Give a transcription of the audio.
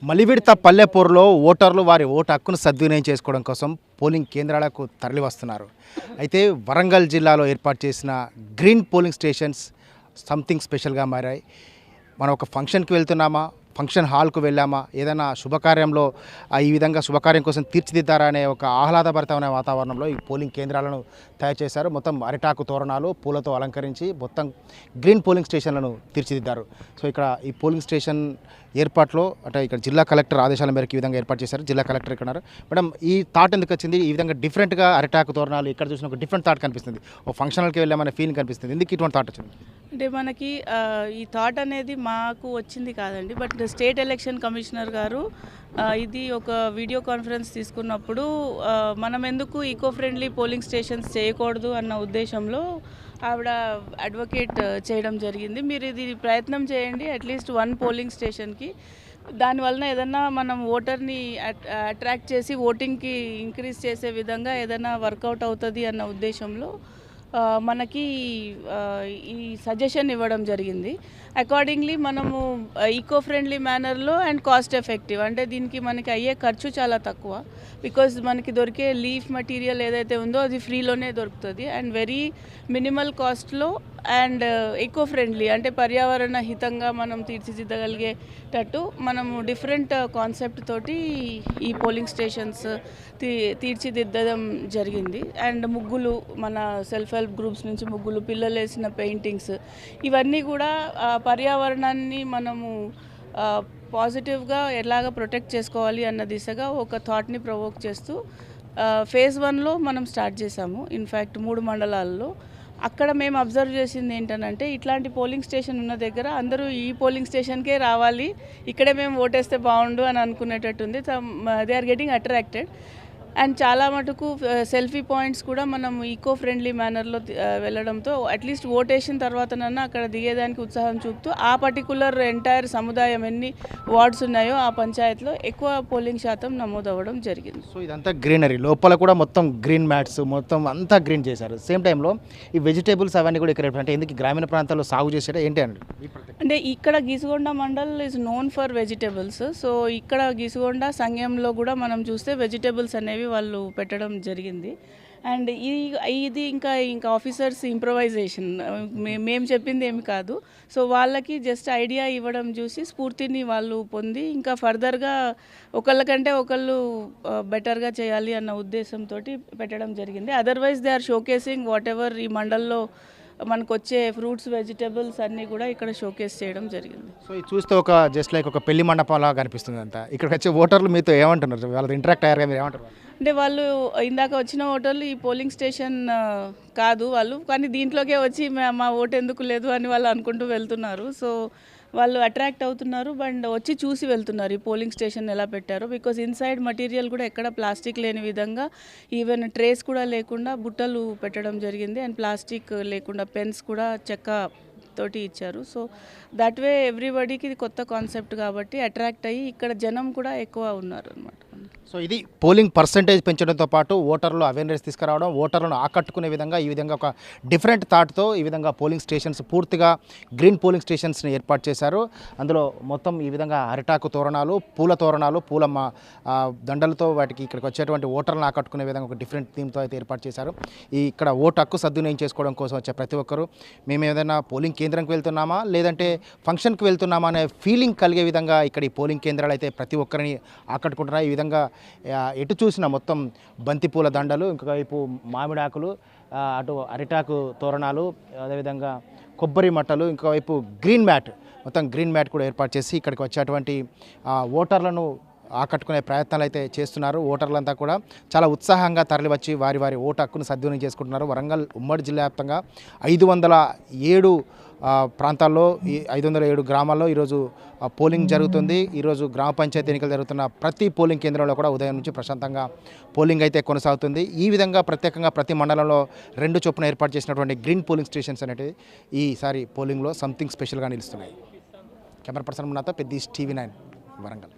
మలివిడత పల్లెపూరులో ఓటర్లు వారి ఓటు హక్కును సద్వినియోగం చేసుకోవడం కోసం పోలింగ్ కేంద్రాలకు తరలి వస్తున్నారు. అయితే వరంగల్ జిల్లాలో ఏర్పాటు చేసిన గ్రీన్ పోలింగ్ స్టేషన్స్ సంథింగ్ స్పెషల్గా మారాయి. మనం ఒక ఫంక్షన్కి వెళ్తున్నామా, ఫంక్షన్ హాల్కు వెళ్ళామా, ఏదైనా శుభకార్యంలో ఈ విధంగా శుభకార్యం కోసం తీర్చిదిద్దారా అనే ఒక ఆహ్లాదభరితమైన వాతావరణంలో ఈ పోలింగ్ కేంద్రాలను తయారు చేశారు. మొత్తం అరిటాకు తోరణాలు పూలతో అలంకరించి మొత్తం గ్రీన్ పోలింగ్ స్టేషన్లను తీర్చిదిద్దారు. సో ఇక్కడ ఈ పోలింగ్ స్టేషన్ ఏర్పాట్లో అంటే ఇక్కడ జిల్లా కలెక్టర్ ఆదేశాల మేరకు ఈ విధంగా ఏర్పాటు చేశారు. జిల్లా కలెక్టర్ ఇక్కడ ఉన్నారు. మేడం, ఈ థాట్ ఎందుకు వచ్చింది? ఈ విధంగా డిఫరెంట్గా అరిటాకు తోరణాలు ఇక్కడ చూసిన ఒక డిఫరెంట్ థాట్ కనిపిస్తుంది. ఒక ఫంక్షన్కి వెళ్ళామనే ఫీలింగ్ కనిపిస్తుంది. ఎందుకు ఇటువంటి థాట్ వచ్చింది? అంటే మనకి ఈ థాట్ అనేది మాకు వచ్చింది కాదండి, బట్ స్టేట్ ఎలక్షన్ కమిషనర్ గారు ఇది ఒక వీడియో కాన్ఫరెన్స్ తీసుకున్నప్పుడు మనం ఎందుకు ఈకో ఫ్రెండ్లీ పోలింగ్ స్టేషన్స్ చేయకూడదు అన్న ఉద్దేశంలో ఆవిడ అడ్వకేట్ చేయడం జరిగింది. మీరు ఇది ప్రయత్నం చేయండి, అట్లీస్ట్ 1 పోలింగ్ స్టేషన్కి. దానివలన ఏదన్నా మనం ఓటర్ని అట్రాక్ట్ చేసి ఓటింగ్కి ఇంక్రీజ్ చేసే విధంగా ఏదైనా వర్కౌట్ అవుతుంది అన్న ఉద్దేశంలో మనకి ఈ సజెషన్ ఇవ్వడం జరిగింది. అకార్డింగ్లీ మనము ఈకో ఫ్రెండ్లీ మేనర్లో అండ్ కాస్ట్ ఎఫెక్టివ్, అంటే దీనికి మనకి అయ్యే ఖర్చు చాలా తక్కువ. బికాజ్ మనకి దొరికే లీఫ్ మెటీరియల్ ఏదైతే ఉందో అది ఫ్రీలోనే దొరుకుతుంది అండ్ వెరీ మినిమల్ కాస్ట్లో అండ్ ఈకో ఫ్రెండ్లీ, అంటే పర్యావరణ హితంగా మనం తీర్చిదిద్దగలిగేటట్టు మనము డిఫరెంట్ కాన్సెప్ట్ తోటి ఈ పోలింగ్ స్టేషన్స్ తీర్చిదిద్దడం జరిగింది. అండ్ ముగ్గులు, మన సెల్ఫ్ హెల్ప్ గ్రూప్స్ నుంచి ముగ్గులు, పిల్లలు వేసిన పెయింటింగ్స్, ఇవన్నీ కూడా పర్యావరణాన్ని మనము పాజిటివ్గా ఎలాగ ప్రొటెక్ట్ చేసుకోవాలి అన్న దిశగా ఒక థాట్ని ప్రొవోక్ చేస్తూ ఫేజ్ 1లో మనం స్టార్ట్ చేసాము. ఇన్ఫ్యాక్ట్ 3 మండలాల్లో. అక్కడ మేము అబ్జర్వ్ చేసింది ఏంటంటే, ఇట్లాంటి పోలింగ్ స్టేషన్ ఉన్న దగ్గర అందరూ ఈ పోలింగ్ స్టేషన్కే రావాలి, ఇక్కడే మేము ఓటేస్తే బాగుండు అని అనుకునేటట్టుంది. They are getting attracted. And చాలా మటుకు సెల్ఫీ పాయింట్స్ కూడా మనం ఈకో ఫ్రెండ్లీ మేనర్లో వెళ్ళడంతో అట్లీస్ట్ ఓటేసిన తర్వాతనన్నా అక్కడ దిగేదానికి ఉత్సాహం చూపుతూ ఆ పర్టికులర్ ఎంటైర్ సముదాయం ఎన్ని వార్డ్స్ ఉన్నాయో ఆ పంచాయత్లో ఎక్కువ పోలింగ్ శాతం నమోదవ్వడం జరిగింది. సో ఇదంతా గ్రీనరీ, లోపల కూడా మొత్తం గ్రీన్ మ్యాట్స్, మొత్తం అంతా గ్రీన్ చేశారు. సేమ్ టైంలో ఈ వెజిటేబుల్స్ అవన్నీ కూడా ఇక్కడ అంటే ఎందుకు గ్రామీణ ప్రాంతాల్లో సాగు చేసేట ఏంటి అండి? అంటే ఇక్కడ Geesugonda mandal is known for vegetables. So ఇక్కడ గీసుగొండ సంఘంలో కూడా మనం చూస్తే వెజిటేబుల్స్ అనేవి వాళ్ళు పెట్టడం జరిగింది. అండ్ ఇది ఇంకా ఆఫీసర్స్ ఇంప్రొవైజేషన్, మేము చెప్పింది ఏమి కాదు. సో వాళ్ళకి జస్ట్ ఐడియా ఇవ్వడం చూసి స్ఫూర్తిని వాళ్ళు పొంది ఇంకా ఫర్దర్గా ఒకళ్ళకంటే ఒకళ్ళు బెటర్గా చేయాలి అన్న ఉద్దేశంతో పెట్టడం జరిగింది. Otherwise they are showcasing whatever ఈ మండల్లో మనకు వచ్చే ఫ్రూట్స్, వెజిటేబుల్స్ అన్నీ కూడా ఇక్కడ షోకేస్ చేయడం జరిగింది. సో ఇది చూస్తే ఒక జస్ట్ లైక్ ఒక పెళ్లి మండపంలా కనిపిస్తుంది అంతా. ఇక్కడికి వచ్చే ఓటర్లు మీతో ఏమంటున్నారు? వాళ్ళతో ఇంటరాక్ట్ అయ్యారు, మీరు ఏమంటారు? అంటే వాళ్ళు ఇందాక వచ్చిన ఓటర్లు ఈ పోలింగ్ స్టేషన్ కాదు వాళ్ళు, కానీ దీంట్లోకే వచ్చి మా ఓటు ఎందుకు లేదు అని వాళ్ళు అనుకుంటూ వెళ్తున్నారు. సో వాళ్ళు అట్రాక్ట్ అవుతున్నారు అండ్ వచ్చి చూసి వెళ్తున్నారు ఈ పోలింగ్ స్టేషన్ ఎలా పెట్టారో. బికాజ్ ఇన్సైడ్ మటీరియల్ కూడా ఎక్కడ ప్లాస్టిక్ లేని విధంగా, ఈవెన్ ట్రేస్ కూడా లేకుండా బుట్టలు పెట్టడం జరిగింది. అండ్ ప్లాస్టిక్ లేకుండా పెన్స్ కూడా చెక్క తోటి ఇచ్చారు. సో దట్ వే ఎవ్రీబడికి ఇది కొత్త కాన్సెప్ట్ కాబట్టి అట్రాక్ట్ అయ్యి ఇక్కడ జనం కూడా ఎక్కువ ఉన్నారు అనమాట. సో ఇది పోలింగ్ పర్సంటేజ్ పెంచడంతో పాటు ఓటర్లు అవేర్నెస్ తీసుకురావడం, ఓటర్లను ఆకట్టుకునే విధంగా ఈ విధంగా ఒక డిఫరెంట్ థాట్తో ఈ విధంగా పోలింగ్ స్టేషన్స్ పూర్తిగా గ్రీన్ పోలింగ్ స్టేషన్స్ని ఏర్పాటు చేశారు. అందులో మొత్తం ఈ విధంగా అరిటాకు తోరణాలు, పూల తోరణాలు, పూల దండలతో వాటికి ఇక్కడికి వచ్చేటువంటి ఓటర్లను ఆకట్టుకునే విధంగా ఒక డిఫరెంట్ థీమ్తో అయితే ఏర్పాటు చేశారు. ఇక్కడ ఓటు హక్కు సద్వినియోగం చేసుకోవడం కోసం వచ్చే ప్రతి ఒక్కరూ మేము ఏదైనా పోలింగ్ కేంద్రంకి వెళ్తున్నామా లేదంటే ఫంక్షన్కి వెళ్తున్నామా అనే ఫీలింగ్ కలిగే విధంగా ఇక్కడ ఈ పోలింగ్ కేంద్రాలు అయితే ప్రతి ఒక్కరిని ఆకట్టుకుంటున్నాయి. ఈ విధంగా ఎటు చూసిన మొత్తం బంతిపూల దండలు, ఇంకొక వైపు మామిడాకులు, అటు అరిటాకు తోరణాలు, అదేవిధంగా కొబ్బరి మట్టలు, ఇంకోవైపు గ్రీన్ మ్యాట్, మొత్తం గ్రీన్ మ్యాట్ కూడా ఏర్పాటు చేసి ఇక్కడికి వచ్చేటువంటి ఓటర్లను ఆకట్టుకునే ప్రయత్నాలు అయితే చేస్తున్నారు. ఓటర్లంతా కూడా చాలా ఉత్సాహంగా తరలివచ్చి వారి వారి ఓటు హక్కును సద్వినియోగం చేసుకుంటున్నారు. వరంగల్ ఉమ్మడి జిల్లా వ్యాప్తంగా 507 ప్రాంతాల్లో, ఈ 507 గ్రామాల్లో ఈరోజు పోలింగ్ జరుగుతుంది. ఈరోజు గ్రామ పంచాయతీ ఎన్నికలు జరుగుతున్న ప్రతి పోలింగ్ కేంద్రంలో కూడా ఉదయం నుంచి ప్రశాంతంగా పోలింగ్ అయితే కొనసాగుతుంది. ఈ విధంగా ప్రత్యేకంగా ప్రతి మండలంలో 2 చొప్పున ఏర్పాటు చేసినటువంటి గ్రీన్ పోలింగ్ స్టేషన్స్ అనేవి ఈసారి పోలింగ్లో సంథింగ్ స్పెషల్గా నిలుస్తున్నాయి. కెమెరా పర్సన్ నాతో పెద్ద టీవీ 9 వరంగల్.